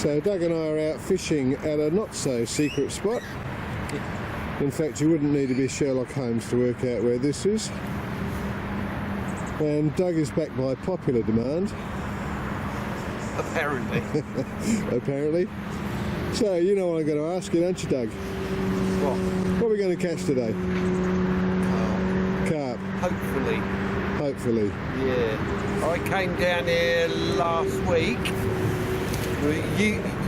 So Doug and I are out fishing at a not so secret spot. In fact, you wouldn't need to be Sherlock Holmes to work out where this is. And Doug is back by popular demand. Apparently. Apparently. So you know what I'm going to ask you, don't you, Doug? What? What are we going to catch today? Carp. Hopefully. Hopefully. Yeah. I came down here last week.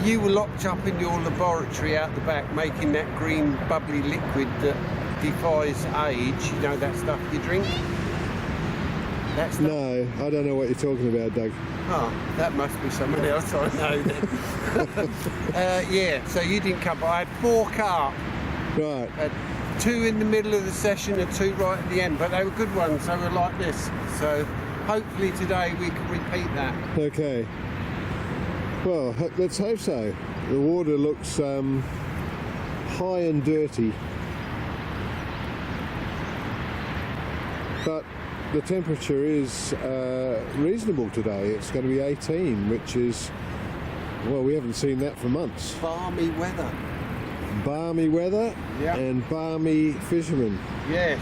You were locked up in your laboratory out the back making that green bubbly liquid that defies age. You know that stuff you drink? That stuff? No, I don't know what you're talking about, Doug. Oh, that must be someone else I know then. Yeah, so you didn't come by. I had 4 carp. Right. 2 in the middle of the session and 2 right at the end, but they were good ones. They were like this. So hopefully today we can repeat that. Okay. Well, let's hope so. The water looks high and dirty, but the temperature is reasonable today. It's going to be 18, which is, well, we haven't seen that for months. Balmy weather. Balmy weather, Yep. and balmy fishermen. Yes.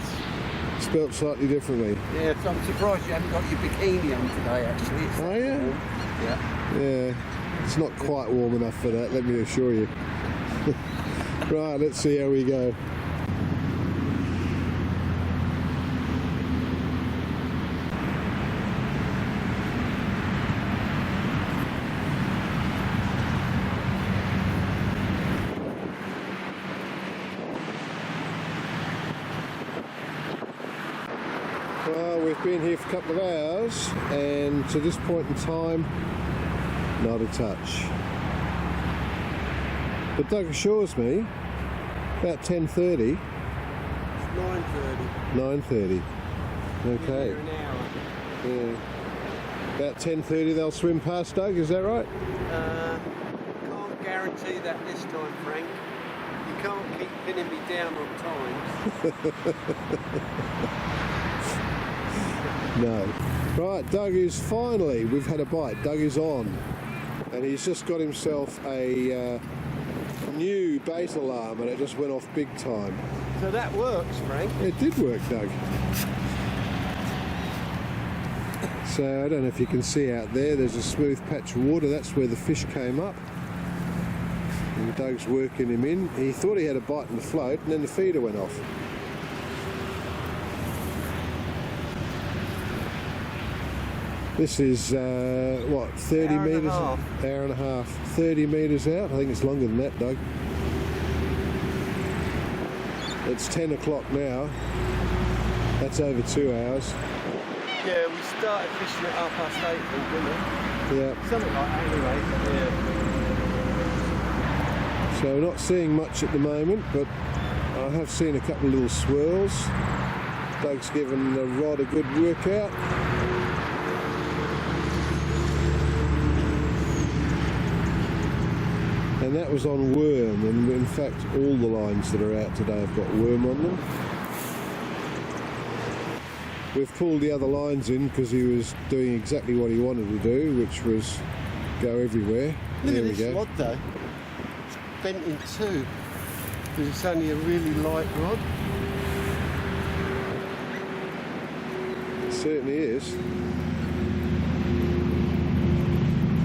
Spelt slightly differently. Yeah, so I'm surprised you haven't got your bikini on today, actually. It's Oh, yeah? warm. Yeah. Yeah, it's not quite warm enough for that, let me assure you. Right, let's see how we go. Well, we've been here for a couple of hours, and to this point in time, not a touch. But Doug assures me, about 10:30. It's 9:30. 9:30. Okay. An hour. Yeah. About 10:30 they'll swim past, Doug, is that right? Can't guarantee that this time, Frank. You can't keep pinning me down on times. No. Right, Doug is finally, we've had a bite, Doug is on. And he's just got himself a new bait alarm, and it just went off big time. So that works, Frank. It did work, Doug. So I don't know if you can see out there, there's a smooth patch of water, that's where the fish came up. And Doug's working him in. He thought he had a bite in the float, and then the feeder went off. This is, what, 30 Hour and a metres? half. Hour and a half. 30 metres out. I think it's longer than that, Doug. It's 10 o'clock now. That's over 2 hours. Yeah, we started fishing at 8:30, didn't we? Yeah. Something like that anyway. Yeah. So not seeing much at the moment, but I have seen a couple of little swirls. Doug's given the rod a good workout. And that was on worm, and in fact all the lines that are out today have got worm on them. We've pulled the other lines in because he was doing exactly what he wanted to do, which was go everywhere. Look There at we this go. rod though. It's bent in 2 because it's only a really light rod. It certainly is.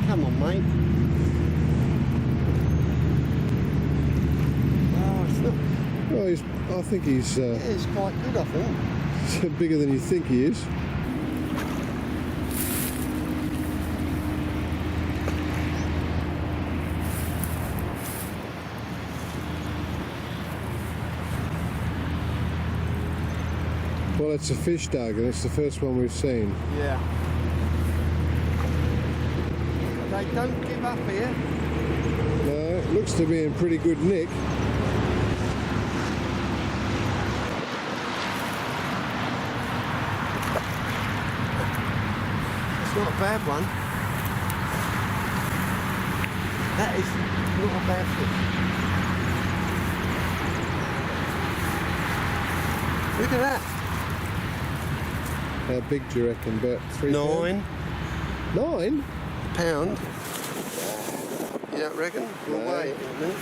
Come on, mate. Well, I think he's It's quite good, I think. bigger than you think he is. Well, it's a fish, Doug, and it's the first one we've seen. Yeah. They don't give up here. No, it looks to be in pretty good nick. Not a bad one. That is not a bad fish. Look at that. How big do you reckon? About 3 9 pounds? 9? pound. You don't reckon? We'll No. wait a minute.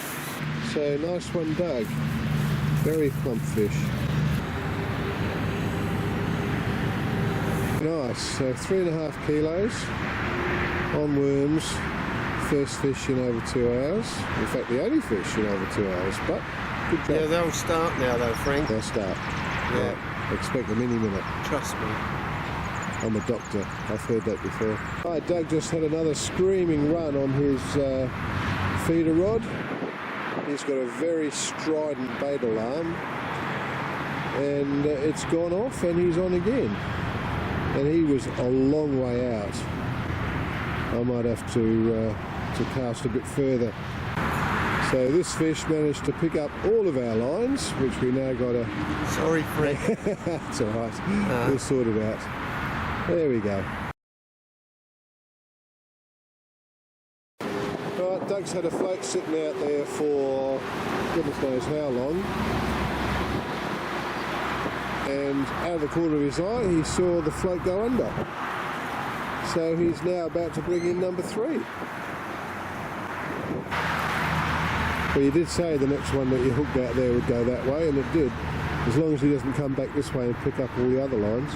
So nice one, Doug. Very plump fish. Nice. So 3.5 kilos on worms. First fish in over 2 hours. In fact, the only fish in over 2 hours. But good job. Yeah, they'll start now though, Frank. They'll start. Yeah. Expect them any minute. Trust me. I'm a doctor. I've heard that before. Right, Doug just had another screaming run on his feeder rod. He's got a very strident bait alarm, and it's gone off, and he's on again. And he was a long way out. I might have to cast a bit further. So this fish managed to pick up all of our lines, which we now got to... Sorry, Frank. It's all right. We'll sort it out. There we go. Right, Doug's had a float sitting out there for goodness knows how long. And out of the corner of his eye, he saw the float go under. So he's now about to bring in number 3. Well, you did say the next one that you hooked out there would go that way, and it did. As long as he doesn't come back this way and pick up all the other lines.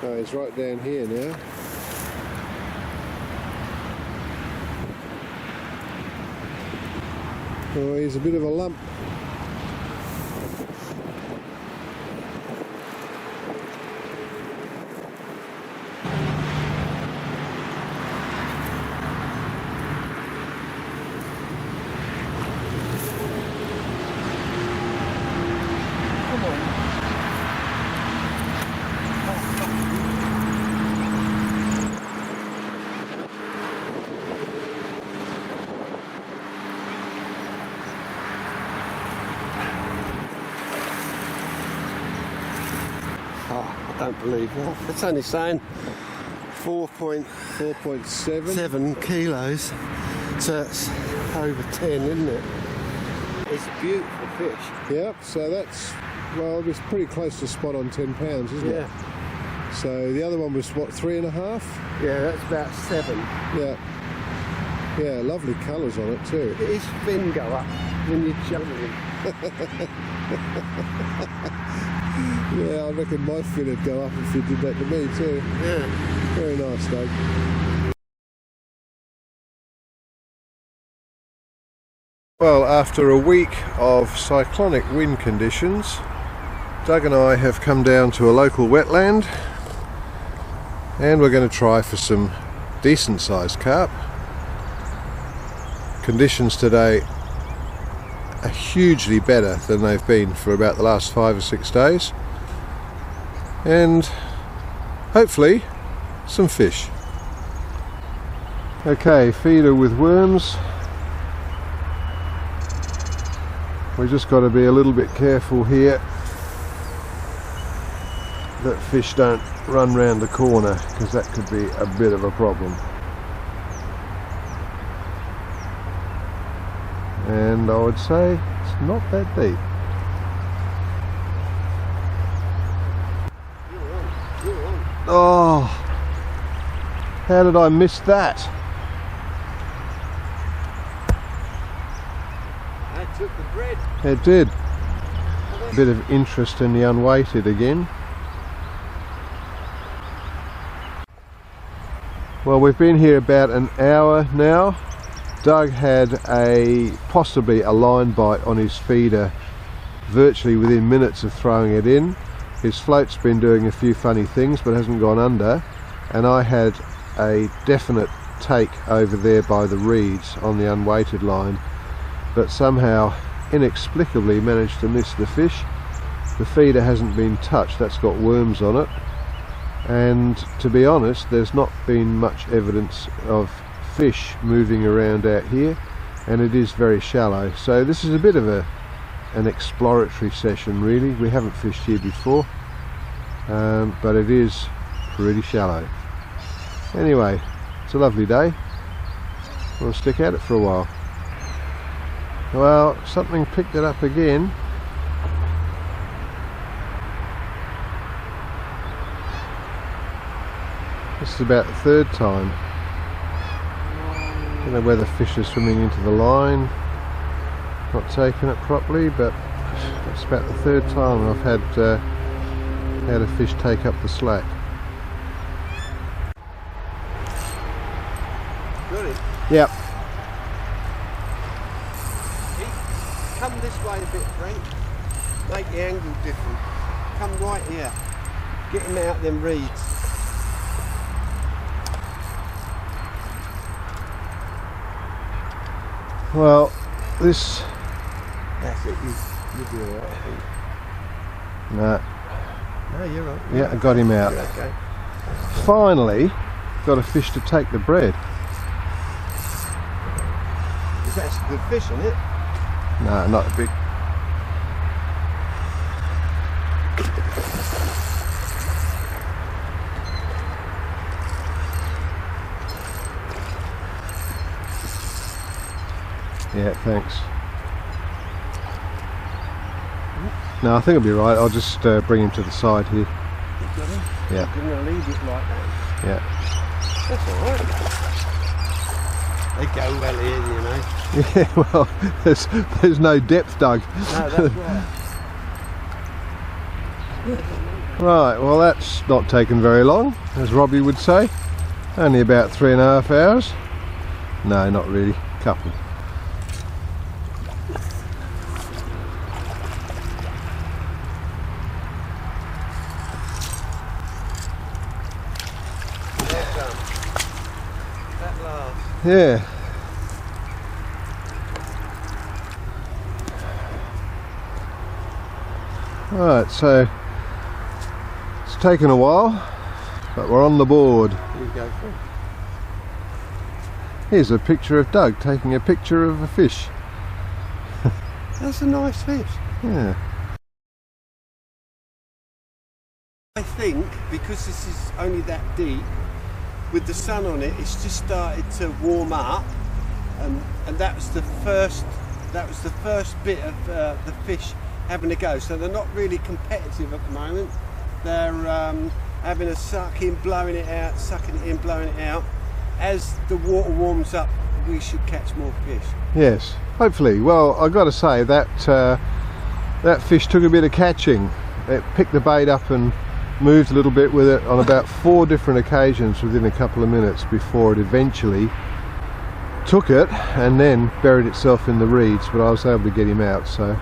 Oh, he's right down here now. Oh, he's a bit of a lump. Come on. Oh, I don't believe that. It's only saying 4.7 kilos, so it's over 10, isn't it? It's a beautiful fish. Yep, so that's, well, it's pretty close to spot on 10 pounds, isn't it? Yeah. So the other one was what, 3.5? Yeah, that's about 7. Yeah. Yeah, lovely colours on it too. His fin go up when you jump him. Yeah, I reckon my fin would go up if you did that to me too. Yeah. Very nice, Doug. Well, after a week of cyclonic wind conditions, Doug and I have come down to a local wetland, and we're going to try for some decent sized carp. Conditions today are hugely better than they've been for about the last 5 or 6 days, and hopefully some fish. Okay, feeder with worms. We just got to be a little bit careful here that fish don't run round the corner, because that could be a bit of a problem. And I would say it's not that deep. Oh, how did I miss that? That took the bread. It did. A bit of interest in the unweighted again. Well, we've been here about an hour now. Doug had possibly a line bite on his feeder virtually within minutes of throwing it in. His float's been doing a few funny things but hasn't gone under, and I had a definite take over there by the reeds on the unweighted line, but somehow inexplicably managed to miss the fish. The feeder hasn't been touched, that's got worms on it, and to be honest there's not been much evidence of fish moving around out here, and it is very shallow, so this is a bit of an exploratory session really. We haven't fished here before, but it is pretty shallow. Anyway, it's a lovely day. We'll stick at it for a while. Well, something picked it up again. This is about the third time. I don't know whether fish are swimming into the line, not taking it properly, but it's about the third time I've had a fish take up the slack. Got it? Yep. Come this way a bit, Frank. Make the angle different. Come right here. Get him out them reeds. Well, this... That's it. You'll be alright, I think. No. No, you're right. Yeah, I got him out. You're okay. Finally, got a fish to take the bread. That's a good fish, isn't it? No, not a big. Yeah, thanks. No, I think it'll be right. I'll just bring him to the side here. You got him? Yeah. You're going to leave it like that. Yeah. That's alright. They go well here, you know. Yeah, well, there's no depth, Doug. No, that's right. Right, well that's not taken very long, as Robbie would say. Only about 3.5 hours. No, not really. Couple. Well done. That last. Yeah. Right, so it's taken a while, but we're on the board. Here you go, Frank. Here's a picture of Doug taking a picture of a fish. That's a nice fish. Yeah. I think because this is only that deep, with the sun on it, it's just started to warm up, and that was the first bit of the fish having a go. So they're not really competitive at the moment. They're having a suck in, blowing it out, sucking it in, blowing it out. As the water warms up, we should catch more fish. Yes, hopefully. Well, I've got to say that that fish took a bit of catching. It picked the bait up and moved a little bit with it on about 4 different occasions within a couple of minutes before it eventually took it and then buried itself in the reeds, but I was able to get him out. So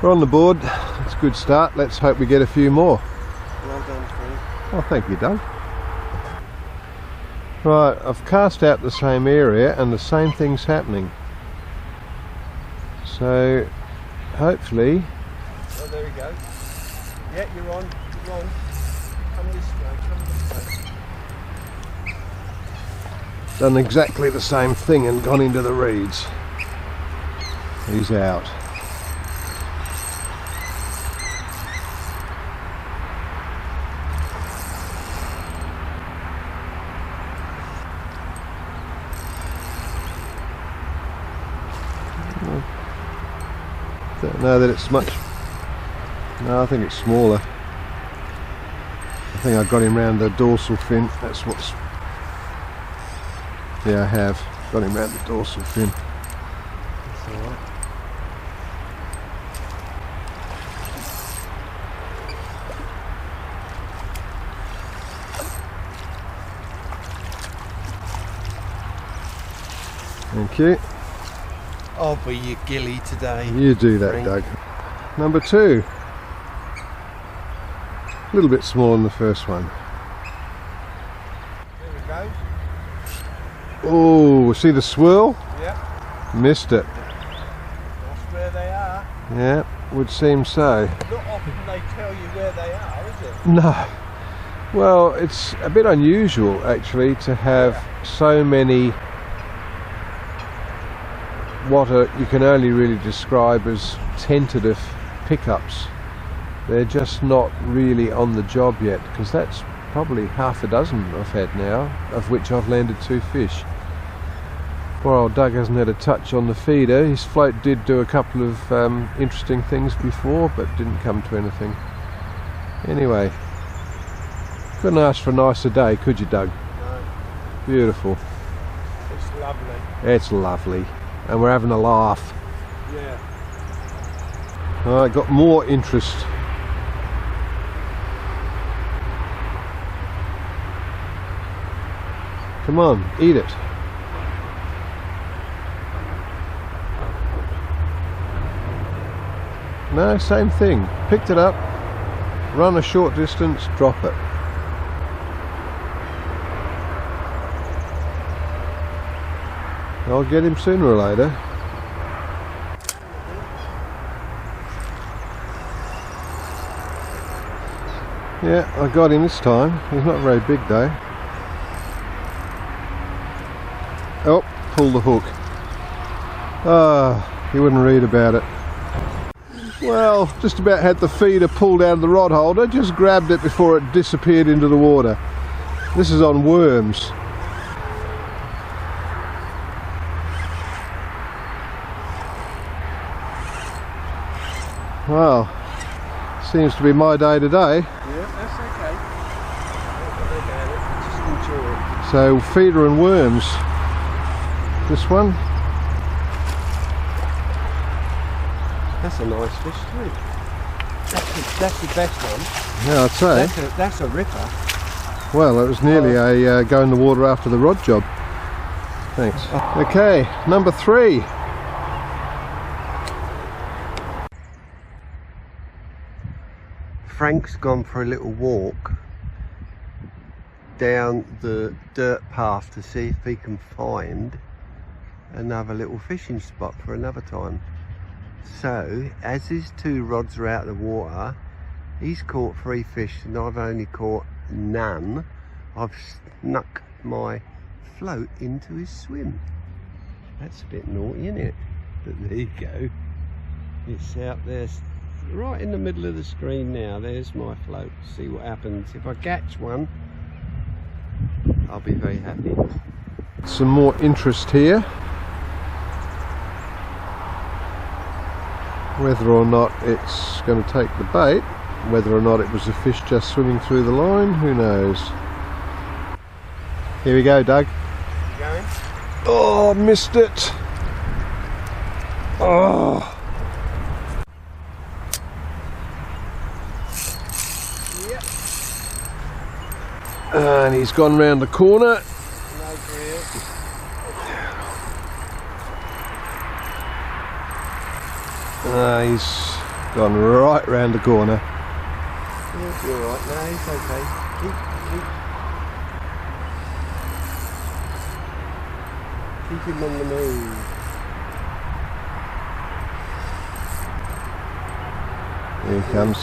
we're on the board. It's a good start. Let's hope we get a few more. Well done, Frank. Oh, thank you, Doug. Right, I've cast out the same area and the same thing's happening. So hopefully... Oh, there we go. Yeah, you're on. You're on. Come this way. Come this way. done exactly the same thing and gone into the reeds. He's out. Don't know that it's much. No, I think it's smaller. I think I got him round the dorsal fin. That's what's. Yeah, I have got him round the dorsal fin. That's all right. Thank you. I'll be your gilly today. You do that, Frank. Doug. Number 2. A little bit smaller than the first one. There we go. Oh, see the swirl? Yep. Missed it. That's where they are. Yeah, would seem so. Not often they tell you where they are, is it? No. Well, it's a bit unusual actually to have so many what you can only really describe as tentative pickups. They're just not really on the job yet, because that's probably half a dozen I've had now, of which I've landed 2 fish. Poor old Doug hasn't had a touch on the feeder. His float did do a couple of interesting things before, but didn't come to anything. Anyway, couldn't ask for a nicer day, could you, Doug? No. Beautiful. It's lovely. It's lovely, and we're having a laugh. Yeah. I got more interest. Come on, eat it. No, same thing. Picked it up, run a short distance, drop it. I'll get him sooner or later. Yeah, I got him this time. He's not very big though. Oh, pull the hook. Ah, he wouldn't read about it. Well, just about had the feeder pulled out of the rod holder, just grabbed it before it disappeared into the water. This is on worms. Well, seems to be my day today. Yeah, that's okay. Don't worry about it. Just enjoy it. So, feeder and worms. This one. That's a nice fish too. That's the best one. Yeah, I'd say. That's a ripper. Well, it was nearly a go in the water after the rod job. Thanks. Okay, number 3. Frank's gone for a little walk down the dirt path to see if he can find another little fishing spot for another time. So, as his 2 rods are out of the water, he's caught 3 fish and I've only caught none. I've snuck my float into his swim. That's a bit naughty, isn't it? But there you go. It's out there, right in the middle of the screen now. There's my float. See what happens. If I catch one, I'll be very happy. Some more interest here. Whether or not it's going to take the bait, whether or not it was a fish just swimming through the line, who knows. Here we go, Doug. You going? Oh, missed it. Oh. Yep. And he's gone round the corner. No grill. He's gone right round the corner. You're alright, no, it's okay. Keep him on the move. Here he comes.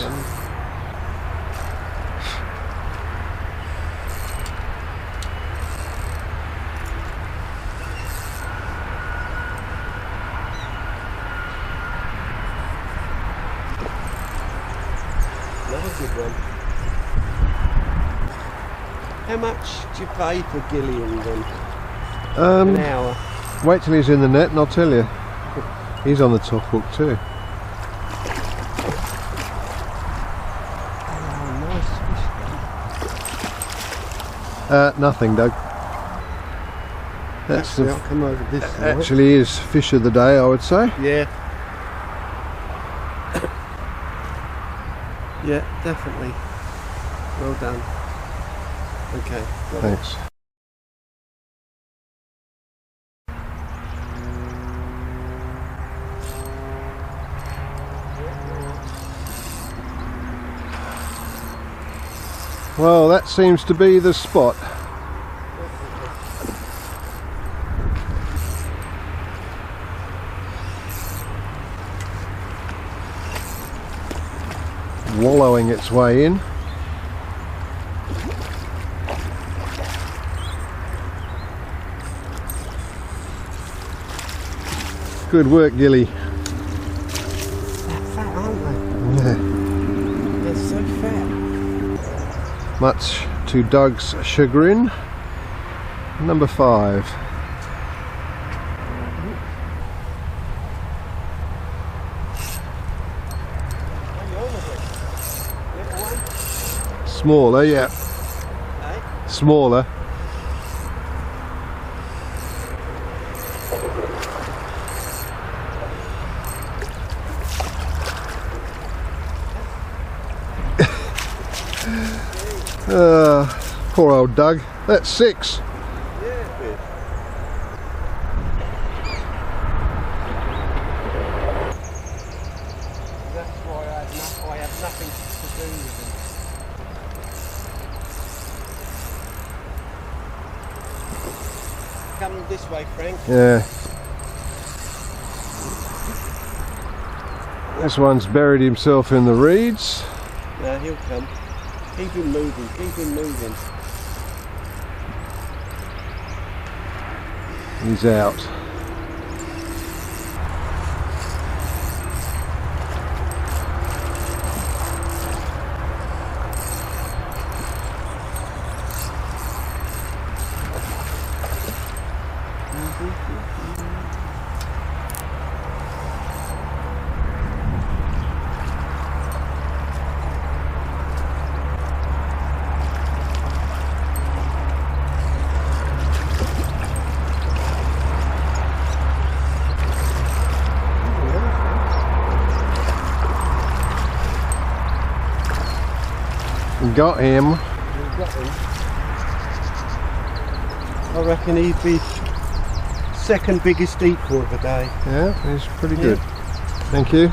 Another good one. How much do you pay for Gillian then? An hour. Wait till he's in the net and I'll tell you. He's on the top hook too. Oh, nice fish. Nothing, Doug. That's Actually, I'll come over this side. actually is fish of the day, I would say. Yeah. Yeah, definitely. Well done. Okay. Thanks. Well, that seems to be the spot. Wallowing its way in. Good work, Gilly. They're fat, aren't they? Yeah. They're so fat. Much to Doug's chagrin. Number 5. Smaller, yeah. Eh? Smaller. Poor old Doug. That's 6. Yeah, good. That's why I have nothing to do with them. Come this way, Frank. Yeah. This one's buried himself in the reeds. No, he'll come. Keep him moving, keep him moving. He's out. Got him. We've got him. I reckon he'd be second biggest equal of the day. Yeah, he's pretty good. Thank you.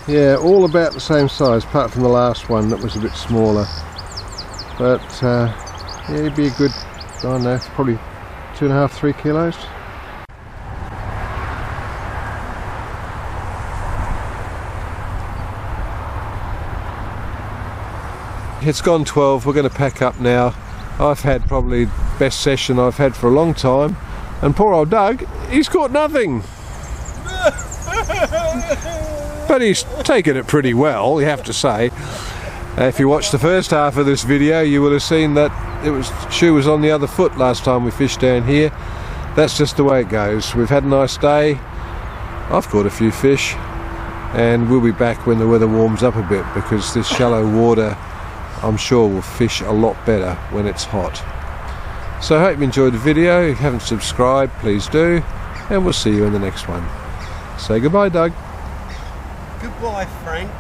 Yeah, all about the same size, apart from the last one that was a bit smaller. But yeah, he'd be a good, I don't know, probably 2.5, 3 kilos. It's gone 12, we're going to pack up now. I've had probably best session I've had for a long time, and poor old Doug, he's caught nothing. But he's taken it pretty well, you have to say. If you watched the first half of this video, you will have seen that shoe was on the other foot last time we fished down here. That's just the way it goes. We've had a nice day. I've caught a few fish, and we'll be back when the weather warms up a bit, because this shallow water, I'm sure, will fish a lot better when it's hot. So I hope you enjoyed the video. If you haven't subscribed, please do, and we'll see you in the next one. Say goodbye, Doug. Goodbye, Frank.